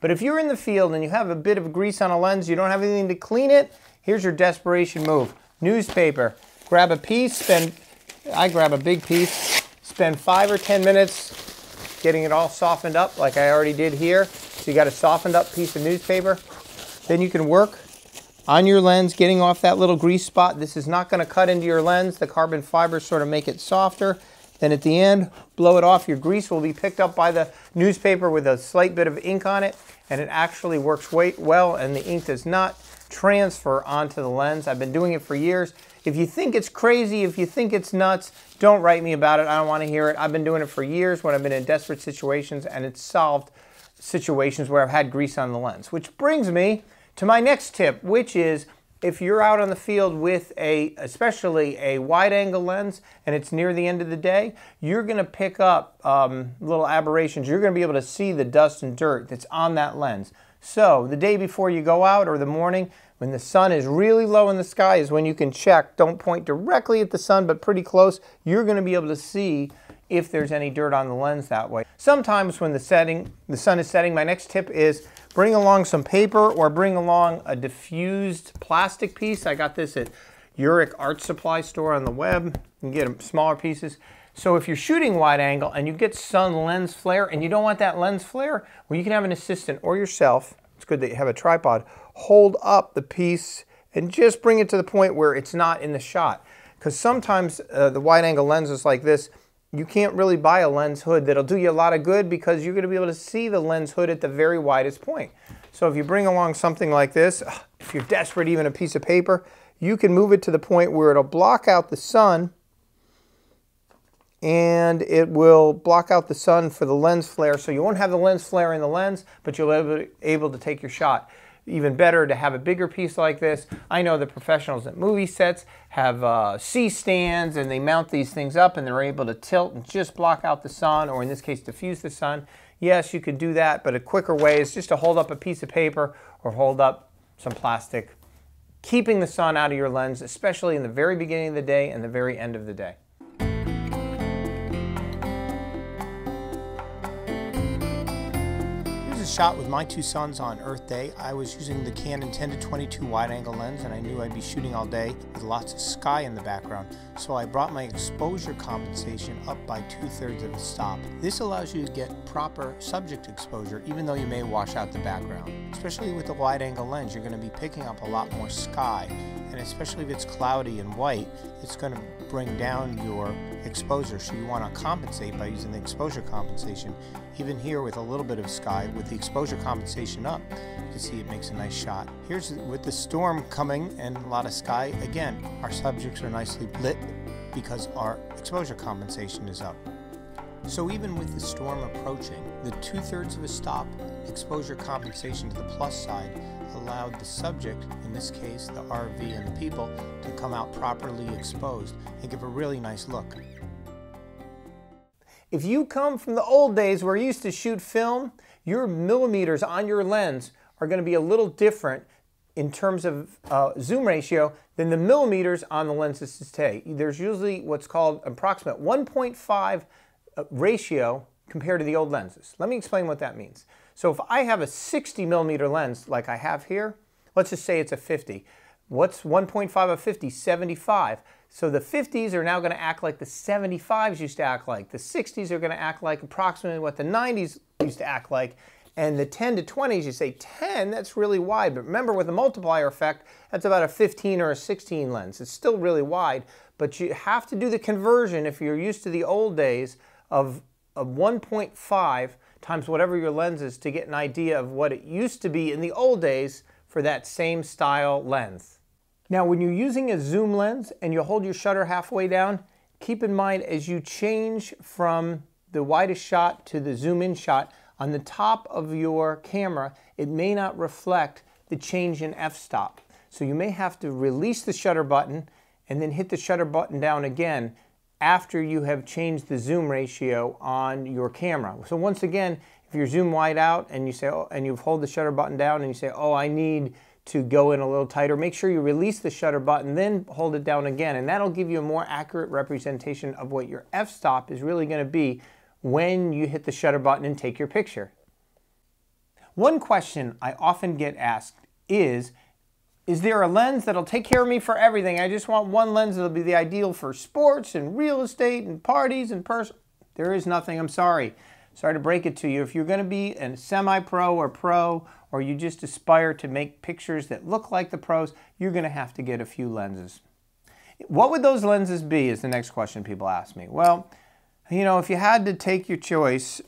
But if you're in the field and you have a bit of grease on a lens, you don't have anything to clean it, here's your desperation move. Newspaper. Grab a piece, I grab a big piece, spend 5 or 10 minutes getting it all softened up like I already did here. So you got a softened up piece of newspaper. Then you can work on your lens, getting off that little grease spot. This is not going to cut into your lens. The carbon fibers sort of make it softer. Then at the end, blow it off. Your grease will be picked up by the newspaper with a slight bit of ink on it, and it actually works well, and the ink does not transfer onto the lens. I've been doing it for years. If you think it's crazy, if you think it's nuts, don't write me about it. I don't want to hear it. I've been doing it for years when I've been in desperate situations, and it's solved situations where I've had grease on the lens. Which brings me to my next tip, which is if you're out on the field with especially a wide-angle lens and it's near the end of the day, you're going to pick up little aberrations. You're going to be able to see the dust and dirt that's on that lens. So the day before you go out or the morning, when the sun is really low in the sky is when you can check. Don't point directly at the sun, but pretty close. You're going to be able to see if there's any dirt on the lens that way. Sometimes when the sun is setting, my next tip is bring along some paper or bring along a diffused plastic piece. I got this at Uric Art Supply store on the web. You can get them smaller pieces. So if you're shooting wide angle and you get sun lens flare and you don't want that lens flare, well, you can have an assistant or yourself, it's good that you have a tripod, hold up the piece and just bring it to the point where it's not in the shot. Because sometimes the wide angle lenses like this, you can't really buy a lens hood that'll do you a lot of good because you're going to be able to see the lens hood at the very widest point. So if you bring along something like this, if you're desperate, even a piece of paper, you can move it to the point where it'll block out the sun, and it will block out the sun for the lens flare. So you won't have the lens flare in the lens, but you'll be able to take your shot. Even better to have a bigger piece like this. I know the professionals at movie sets have C-stands and they mount these things up and they're able to tilt and just block out the sun, or in this case diffuse the sun. Yes, you could do that, but a quicker way is just to hold up a piece of paper or hold up some plastic, keeping the sun out of your lens, especially in the very beginning of the day and the very end of the day. Shot with my two sons on Earth Day. I was using the Canon 10-22 wide-angle lens, and I knew I'd be shooting all day with lots of sky in the background, so I brought my exposure compensation up by 2/3 of a stop. This allows you to get proper subject exposure even though you may wash out the background. Especially with the wide-angle lens, you're going to be picking up a lot more sky, and especially if it's cloudy and white, it's going to bring down your exposure, so you want to compensate by using the exposure compensation. Even here with a little bit of sky, with the exposure compensation up, you can see it makes a nice shot. Here's with the storm coming and a lot of sky, again, our subjects are nicely lit because our exposure compensation is up. So even with the storm approaching, the 2/3 of a stop exposure compensation to the plus side allowed the subject, in this case the RV and the people, to come out properly exposed and give a really nice look. If you come from the old days where you used to shoot film, your millimeters on your lens are going to be a little different in terms of zoom ratio than the millimeters on the lenses today. There's usually what's called approximate 1.5 ratio compared to the old lenses. Let me explain what that means. So if I have a 60 millimeter lens like I have here, let's just say it's a 50. What's 1.5 of 50? 75. So the 50s are now going to act like the 75s used to act like. The 60s are going to act like approximately what the 90s used to act like. And the 10 to 20s, you say 10, that's really wide. But remember, with the multiplier effect, that's about a 15 or a 16 lens. It's still really wide, but you have to do the conversion if you're used to the old days of 1.5 times whatever your lens is to get an idea of what it used to be in the old days for that same style lens. Now, when you're using a zoom lens and you hold your shutter halfway down, keep in mind as you change from the widest shot to the zoom in shot, on the top of your camera, it may not reflect the change in f-stop. So you may have to release the shutter button and then hit the shutter button down again after you have changed the zoom ratio on your camera. So once again, if you're zoom wide out and you say, oh, and you hold the shutter button down and you say, oh, I need to go in a little tighter, make sure you release the shutter button, then hold it down again, and that'll give you a more accurate representation of what your f-stop is really going to be when you hit the shutter button and take your picture. One question I often get asked is there a lens that'll take care of me for everything? I just want one lens that'll be the ideal for sports and real estate and parties and There is nothing, I'm sorry. Sorry to break it to you. If you're going to be a semi-pro or pro, or you just aspire to make pictures that look like the pros, you're going to have to get a few lenses. What would those lenses be is the next question people ask me. Well, you know, if you had to take your choice,